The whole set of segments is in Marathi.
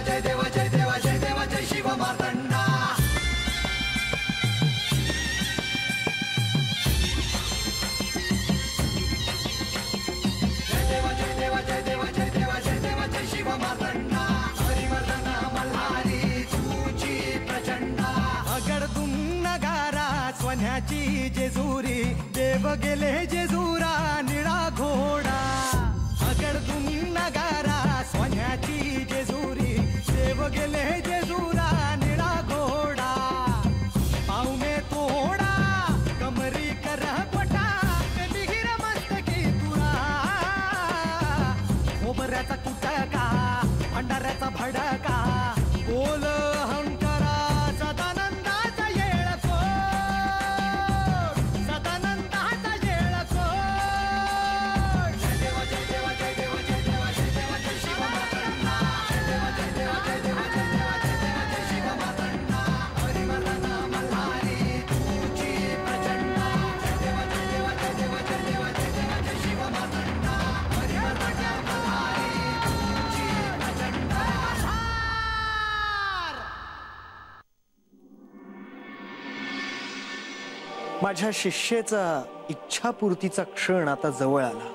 जय देव जय देव जय देव जय शिव मार्तंडा. जय देव जय देव जय देव जय देव जय देव जय शिव मार्तंडा. हरिवर्धन मल्हारी तुझी प्रचंडा. अगडतून नगारा सोन्याची जेजुरी देव गेले जेजुरा निळा घोडा. अगडतून नगारा सोन्याची जेजुरी देव गेले जेजुरा निळा घोडा. पाऊ में तोडा कमरी कर पटा मिहिर मस्तकी तुरा. खोबऱ्याचा कुटका भंडाऱ्याचा भडका बोल हंकारा सदानंदाचा येळको. सदानंदाचा येळको. जय देव जय देव जय देव जय देव जय देव जय शिव मार्तंडा. जय देव जय देव जय देव जय देव जय देव जय शिव मार्तंडा. हरिवर्धन मल्हारी तुझी प्रचंडा. जय देव जय देव जय देव जय देव जय देव जय शिव मार्तंडा. हरिवर्धन मल्हारी तुझी प्रचंडा. माझ्या शिष्येचा इच्छापूर्तीचा क्षण आता जवळ आला.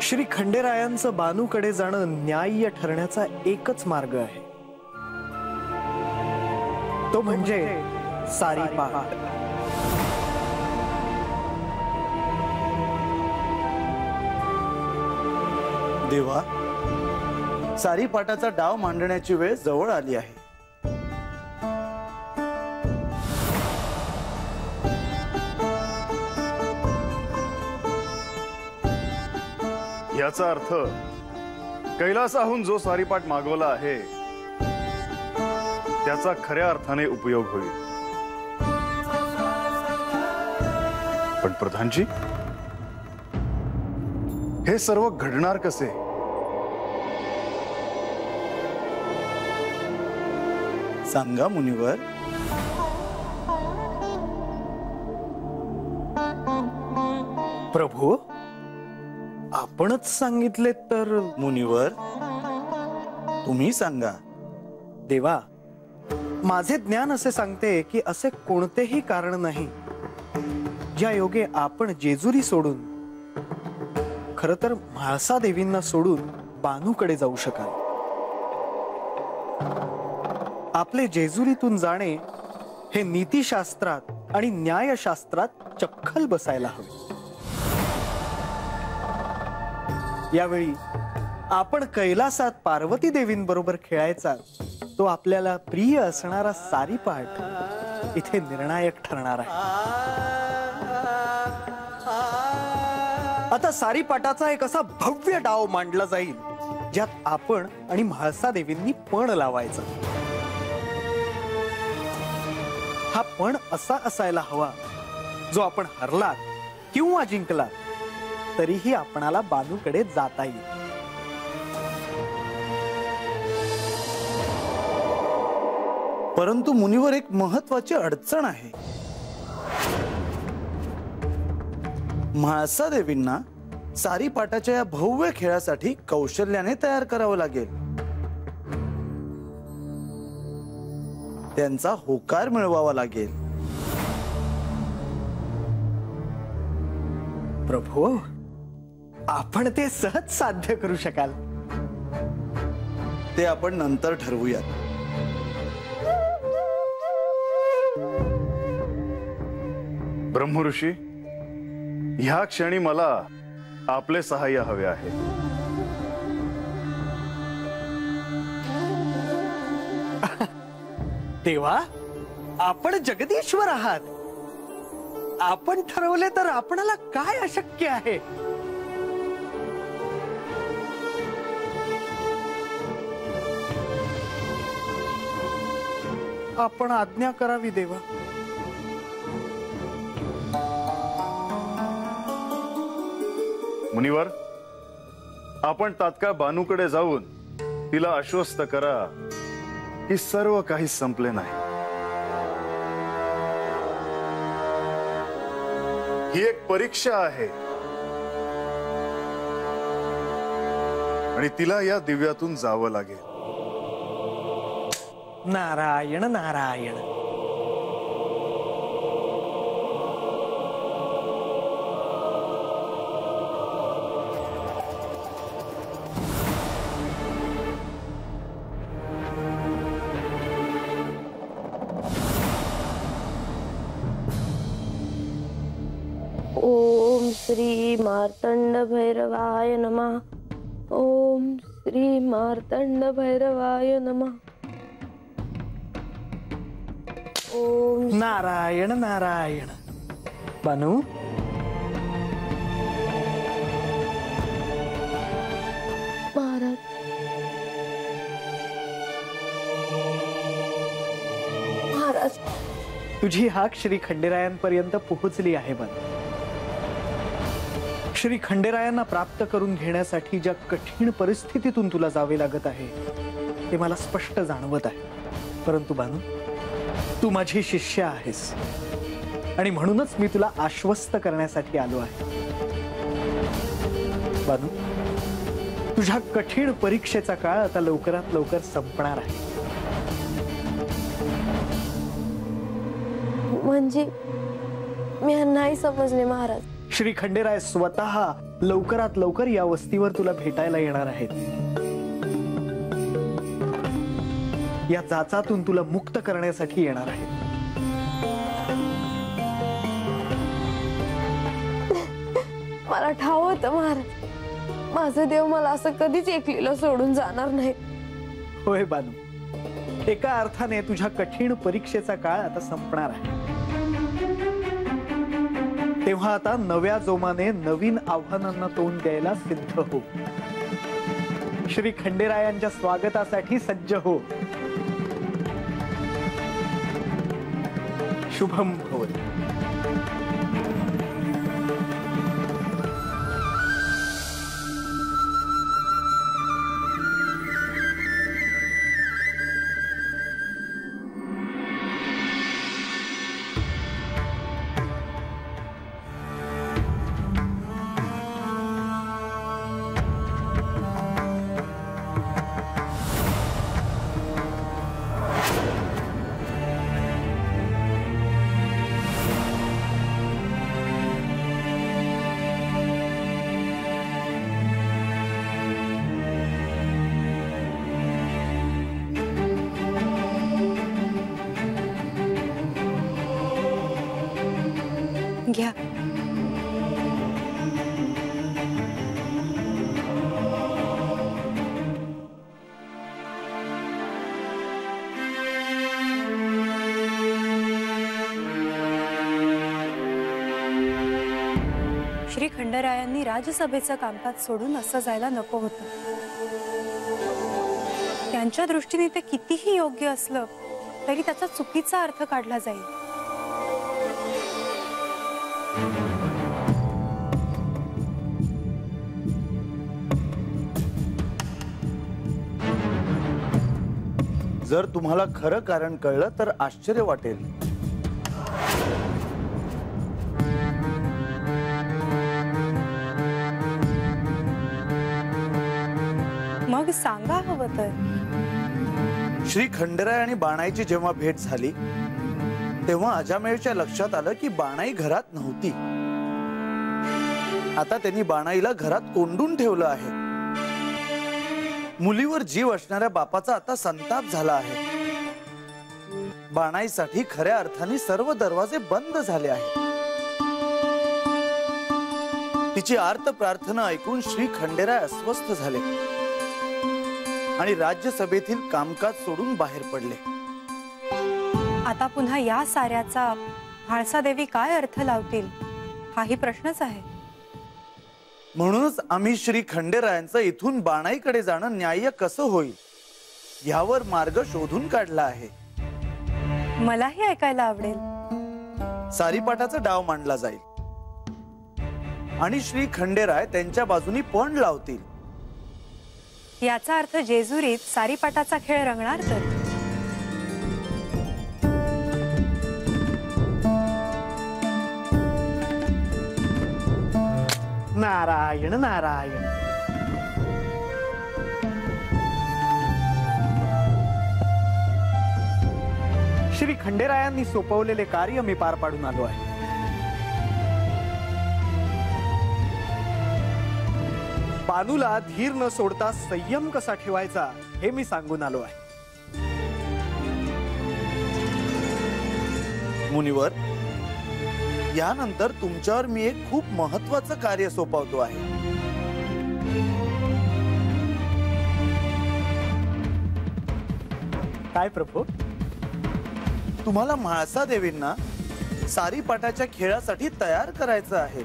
श्री खंडेरायांचं बानूकडे जाणं न्याय्य ठरण्याचा एकच मार्ग आहे, तो म्हणजे सारीपाट. देवा, सारीपाटाचा डाव मांडण्याची वेळ जवळ आली आहे. याचा अर्थ कैलासाहून जो सारीपाट मागवला आहे त्याचा खऱ्या अर्थाने उपयोग होईल. पण प्रधानजी, हे सर्व घडणार कसे? सांगा मुनिवर. प्रभू, आपणच सांगितले तर. मुनिवर, तुम्ही सांगा. देवा, माझे ज्ञान असे सांगते की असे कोणतेही कारण नाही ज्या योगे आपण जेजुरी सोडून, खर तर म्हाळसा देवींना सोडून बानूकडे जाऊ शकाल. आपले जेजुरीतून जाणे हे नीतिशास्त्रात आणि न्यायशास्त्रात चपखल बसायला हवे. यावेळी आपण कैलासात पार्वती देवींबरोबर खेळायचा तो आपल्याला प्रिय असणारा सारीपाट इथे निर्णायक ठरणार आहे. आता सारीपाटाचा एक असा भव्य डाव मांडला जाईल ज्यात आपण आणि म्हाळसा देवींनी पण लावायचा. हा पण असा असायला हवा जो आपण हरलात किंवा जिंकलात तरीही आपणाला बानूकडे जाता येईल. परंतु मुनिवर, एक महत्वाची अडचण आहे. म्हाळसा देवींना सारीपाटाच्या या भव्य खेळासाठी कौशल्याने तयार करावं लागेल. त्यांचा होकार मिळवावा लागेल. प्रभू, आपण ते सहज साध्य करू शकाल. ते आपण नंतर ठरवूयात. ब्रह्मऋषी, ह्या क्षणी मला आपले सहाय्य हवे आहे. देवा, आपण जगदीश्वर आहात. आपण ठरवले तर आपणाला काय अशक्य आहे? आपण आज्ञा करावी देवा. मुनिवर, आपण तात्काळ बानूकडे जाऊन तिला आश्वस्त करा की सर्व काही संपले नाही. ही एक परीक्षा आहे. आणि तिला या दिव्यातून जावं लागेल. नारायण नारायण. ओम श्री मार्तंड भैरवाय नमः. ओम श्री मार्तंड भैरवाय नमः. ओम नारायण नारायण. बानू, महाराज. महाराज, तुझी हाक श्री खंडेरायांपर्यंत पोहोचली आहे. बानू, श्री खंडेरायांना प्राप्त करून घेण्यासाठी ज्या कठीण परिस्थितीतून तुला जावे लागत आहे ते मला स्पष्ट जाणवत आहे. परंतु बानू, तू माझी शिष्य आहेस आणि म्हणूनच मी तुला आश्वस्त करण्यासाठी आलो आहे. बानू, तुझ्या कठीण परीक्षेचा काळ आता लवकरात लवकर संपणार आहे. म्हणजे मी नाही समजले महाराज. श्री खंडेराय स्वतः लवकरात लवकर या वस्तीवर तुला भेटायला येणार आहेत. या जाचातून तुला मुक्त करण्यासाठी येणार आहेत. मला ठाव होतं महाराज, माझं देव मला असं कधीच एकलीला सोडून जाणार नाही. होय बानू, एका अर्थाने तुझ्या कठीण परीक्षेचा काळ आता संपणार आहे. तेव्हा आता नव्या जोमाने नवीन आव्हानांना तोंड द्यायला सिद्ध हो. श्री खंडेरायांच्या स्वागतासाठी सज्ज हो. शुभम भवतु. घ्या. श्री खंडेरायांनी राजसभेचं कामकाज सोडून असं जायला नको होतं. त्यांच्या दृष्टीने ते कितीही योग्य असलं तरी त्याचा चुकीचा अर्थ काढला जाईल. जर तुम्हाला खरं कारण कळलं तर आश्चर्य वाटेल. मग सांगा हवं तर. श्री खंडेराय आणि बाणाईची जेव्हा भेट झाली तेव्हा अजामेळच्या लक्षात आलं की बाणाई घरात नव्हती. आता त्यांनी बाणाईला घरात कोंडून ठेवलं आहे. मुलीवर जीव असणाऱ्या बापाचा आता संताप झाला आहे. बाणाईसाठी खऱ्या अर्थाने सर्व दरवाजे बंद झाले आहेत. तिची आर्त प्रार्थना ऐकून श्री खंडेराय अस्वस्थ झाले आणि राज्यसभेतील कामकाज सोडून बाहेर पडले. आता पुन्हा या साऱ्याचा म्हाळसा देवी काय अर्थ लावतील हाही प्रश्नच आहे. म्हणूनच आम्ही श्री खंडेरायांचं इथून बाणाईकडे जाणं न्याय्य कसं होईल यावर मार्ग शोधून काढला आहे. मलाही ऐकायला आवडेल. सारीपाटाचा डाव मांडला जाईल आणि श्री खंडेराय त्यांच्या बाजूनी पण लावतील. याचा अर्थ जेजुरीत सारीपाटाचा खेळ रंगणार तर. नारायण नारायण. श्री खंडेरायांनी सोपवलेले कार्य मी पार पाडून आलो आहे. बानूला धीर न सोडता संयम कसा ठेवायचा हे मी सांगून आलो आहे. मुनिवर, यानंतर तुमच्यावर मी एक खूप महत्वाचं कार्य सोपवतो आहे. काय प्रभू? तुम्हाला म्हाळसा देवींना सारीपाटाच्या खेळासाठी तयार करायचं आहे.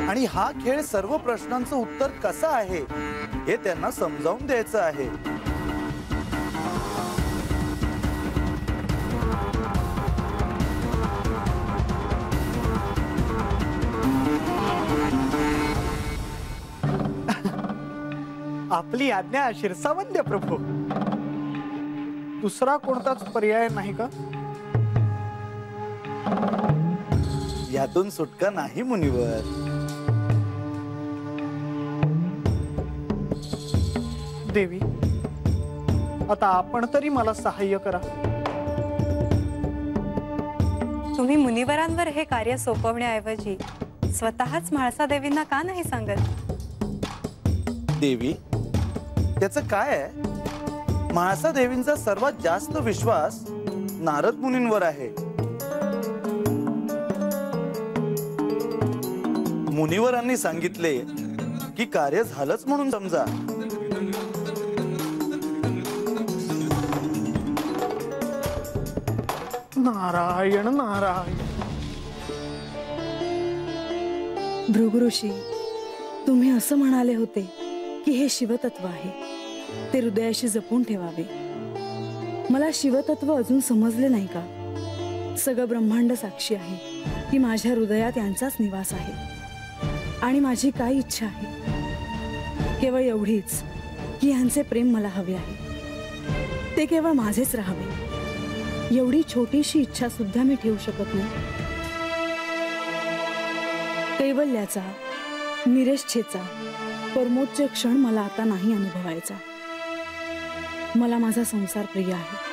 आणि हा खेळ सर्व प्रश्नांचं उत्तर कसं आहे हे त्यांना समजावून द्यायचं आहे. आपली आज्ञा शिरसावंद्य प्रभू. दुसरा कोणताच पर्याय नाही का? यातून सुटका नाही मुनिवर. देवी, आता आपण तरी मला सहाय्य करा. तुम्ही मुनिवरांवर हे कार्य सोपवण्याऐवजी स्वतःच म्हाळसा देवींना का नाही सांगत? देवी, त्याचं काय आहे? म्हाळसा देवींचा सर्वात जास्त विश्वास नारद मुनींवर आहे. मुनिवरांनी सांगितले की कार्य झालंच म्हणून समजा. नारायण नारायण. भृगुऋषी, तुम्ही असं म्हणाले होते की हे शिवतत्व आहे, ते हृदयाशी जपून ठेवावे. मला शिवतत्व अजून समजले नाही का? सगळं ब्रह्मांड साक्षी आहे की माझ्या हृदयात यांचाच निवास आहे. आणि माझी काय इच्छा आहे केवळ एवढीच की यांचे प्रेम मला हवे आहे. ते केवळ माझेच राहावे. एवढी छोटीशी इच्छा सुद्धा मी ठेवू शकत नाही. कैवल्याचा, निरेच्छेचा परमोच्च क्षण मला आता नाही अनुभवायचा. मला माझा संसार प्रिय आहे.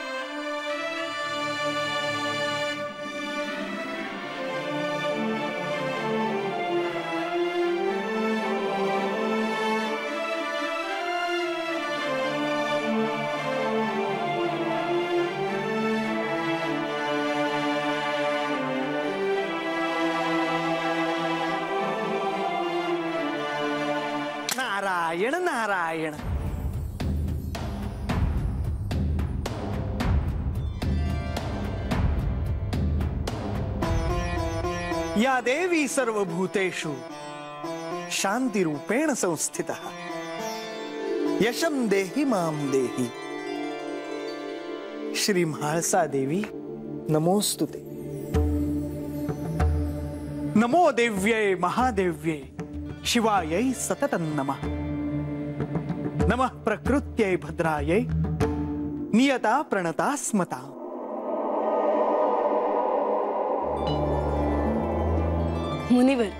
नारायण नारायण. या देवी सर्वभूतेषु शांती रूपेण संस्थितः यशं देहि मां देहि. श्री म्हाळसा देवी नमोस्तुते. नमो देव्यै महादेव्यै शिवायै सततं नमः. नमः प्रकृत्यै भद्रायै नियता प्रणता स्मता. मुनिवर,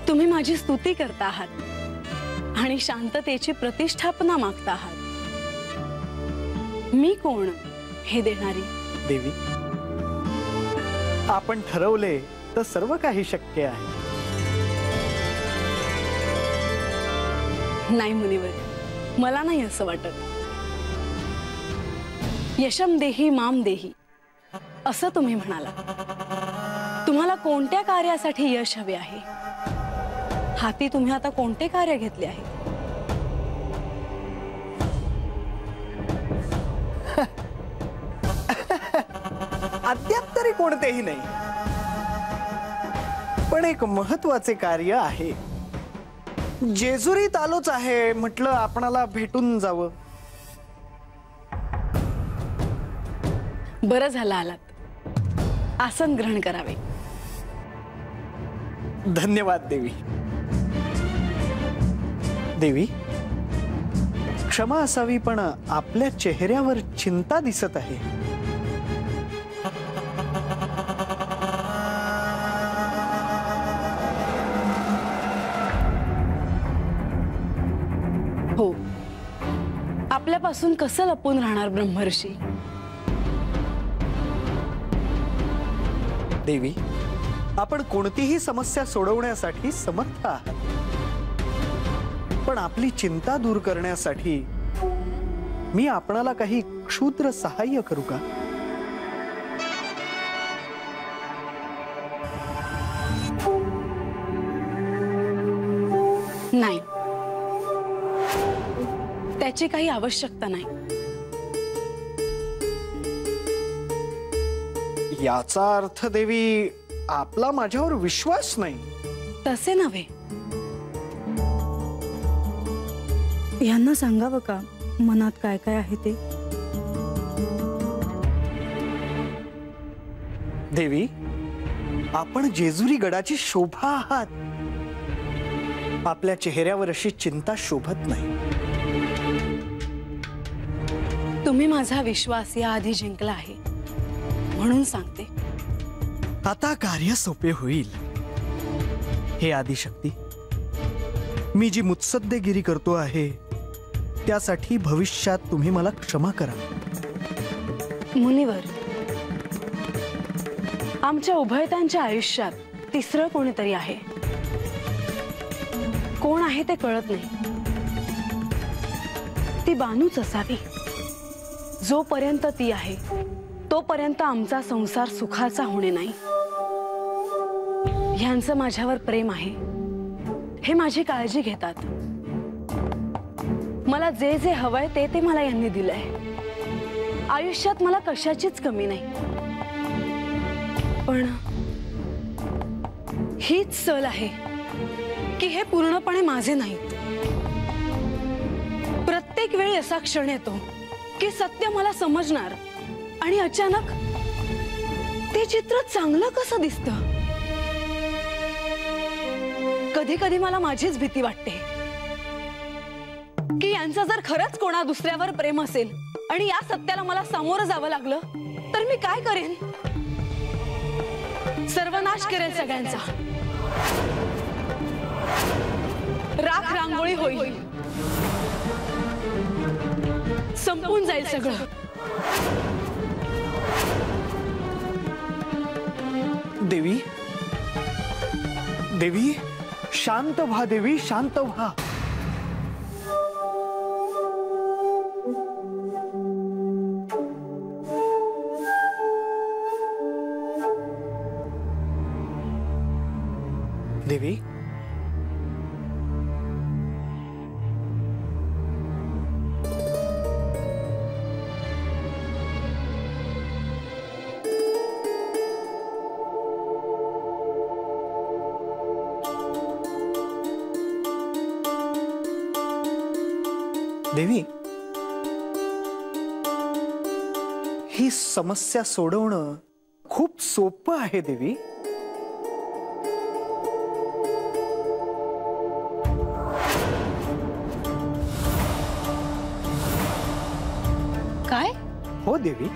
तुम्ही माझी स्तुती करता आहात आणि शांततेची प्रतिष्ठापना मागता आहात. मी कोण हे देणारी? देवी, आपण ठरवले तर सर्व काही शक्य आहे. नाही मुनिवर, मला नाही असं वाटत. यशम देही माम देही असं तुम्ही म्हणाला. तुम्हाला कोणत्या कार्यासाठी यश हवे आहे? हाती तुम्ही आता कोणते कार्य घेतले आहे? अद्याप तरी कोणतेही नाही, पण एक महत्वाचे कार्य आहे. जेजुरीत आलोच आहे, म्हटलं आपणाला भेटून जावं. बरं झालं आलात. आसन ग्रहण करावे. धन्यवाद देवी. देवी, क्षमा असावी, पण आपल्या चेहऱ्यावर चिंता दिसत आहे. तुमच्यापासून कसं लपून राहणार ब्रह्मर्षी? देवी, आपण कोणतीही समस्या सोडवण्यासाठी समर्थ आहात, पण आपली चिंता दूर करण्यासाठी मी आपणाला काही क्षुद्र सहाय्य करू का? नाही, त्याची काही आवश्यकता नाही. याचा अर्थ देवी, आपला माझ्यावर विश्वास नाही? तसे नव्हे. यांना सांगावं का मनात काय काय आहे ते? देवी, आपण जेजुरी गडाची शोभा आहात. आपल्या चेहऱ्यावर अशी चिंता शोभत नाही. तुम्ही माझा विश्वास याआधी जिंकला आहे म्हणून सांगते. आता कार्य सोपे होईल. हे आदिशक्ती, मी जी मुत्सद्देगिरी करतो आहे त्यासाठी भविष्यात तुम्ही मला क्षमा करा. मुनिवर, आमच्या उभयतांच्या आयुष्यात तिसरं कोणीतरी आहे. कोण आहे ते कळत नाही. ती बानूच असावी. जोपर्यंत ती आहे तोपर्यंत आमचा संसार सुखाचा होणे नाही. ह्यांचं माझ्यावर प्रेम आहे, हे माझी काळजी घेतात. मला जे जे हवंय ते ते मला यांनी दिलंय. आयुष्यात मला कशाचीच कमी नाही. पण हीच सल आहे की हे पूर्णपणे माझे नाहीत. प्रत्येक वेळी असा क्षण येतो की सत्य मला समजणार आणि अचानक ते चित्र चांगलं कसं दिसतं. कधी कधी मला माझीच भीती वाटते की यांचं जर खरंच कोणा दुसऱ्यावर प्रेम असेल आणि या सत्याला मला सामोरं जावं लागलं तर मी काय करेन? सर्वनाश करेल सगळ्यांचा. राख रांगोळी होईल. संपून जाईल सगळं. देवी, देवी, शांत व्हा. देवी, शांत व्हा. देवी, देवी, ही समस्या सोडवणं खूप सोपं आहे देवी. काय? हो देवी,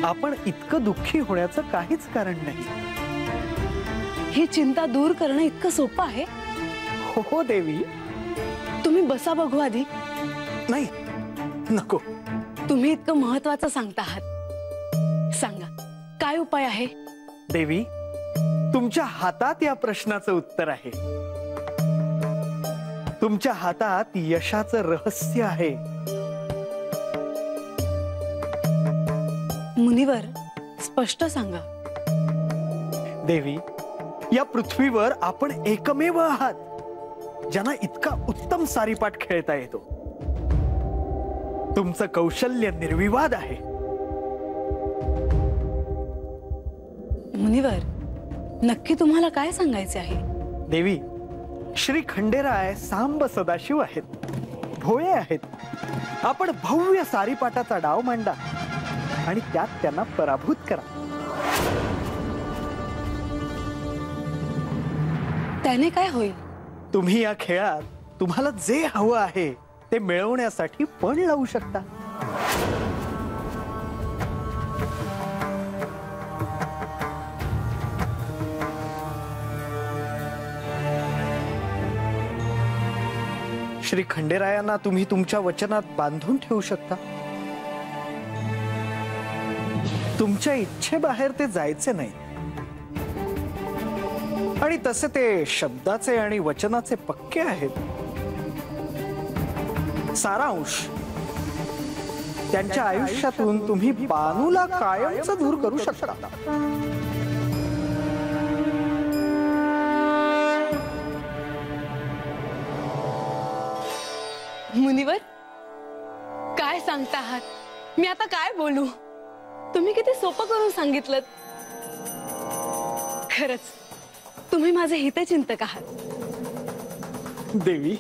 आपण इतकं दुःखी होण्याचं काहीच कारण नाही. ही चिंता दूर करणं इतकं सोपं आहे? हो देवी. तुम्ही बसा बघू आधी. नाही, नको. तुम्ही इतकं महत्वाचं सांगता आहात. सांगा, काय उपाय आहे? देवी, तुमच्या हातात या प्रश्नाचं उत्तर आहे. तुमच्या हातात यशाचं रहस्य आहे. मुनिवर, स्पष्ट सांगा. देवी, या पृथ्वीवर आपण एकमेव आहात ज्यांना इतका उत्तम सारीपाट खेळता येतो. तुमचं कौशल्य निर्विवाद आहे. मुनिवर, नक्की तुम्हाला काय सांगायचे आहे? देवी, श्री खंडेराय सांब सदाशिव आहेत, भोळे आहेत. आपण भव्य सारीपाटाचा डाव मांडा आणि त्यात त्यांना पराभूत करा. त्याने काय होईल? तुम्ही या खेळात तुम्हाला जे हवं आहे ते मिळवण्यासाठी पण लावू शकता. श्री खंडेरायांना तुम्ही तुमच्या वचनात बांधून ठेवू शकता. तुमच्या इच्छेबाहेर ते जायचे नाही. आणि तसे ते शब्दाचे आणि वचनाचे पक्के आहेत. सारांश, त्यांच्या आयुष्यातून तुम्ही बानूला कायमच दूर करू शकता. मुनिवर, काय सांगता आहात? मी आता काय बोलू? तुम्ही किती सोपं करून सांगितलं. खरंच तुम्ही माझे हितचिंतक आहात. देवी,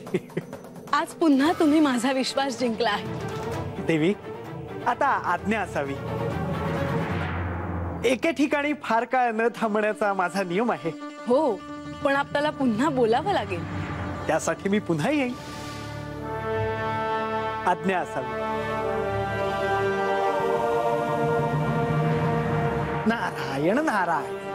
आज पुन्हा तुम्ही माझा विश्वास जिंकला आहे. देवी, आता आज्ञा असावी. एके ठिकाणी फार काळ न थांबण्याचा माझा नियम आहे. हो, पण आपल्याला पुन्हा बोलावं लागेल. त्यासाठी मी पुन्हा येईन. आज्ञा असावी. नारायण नारायण.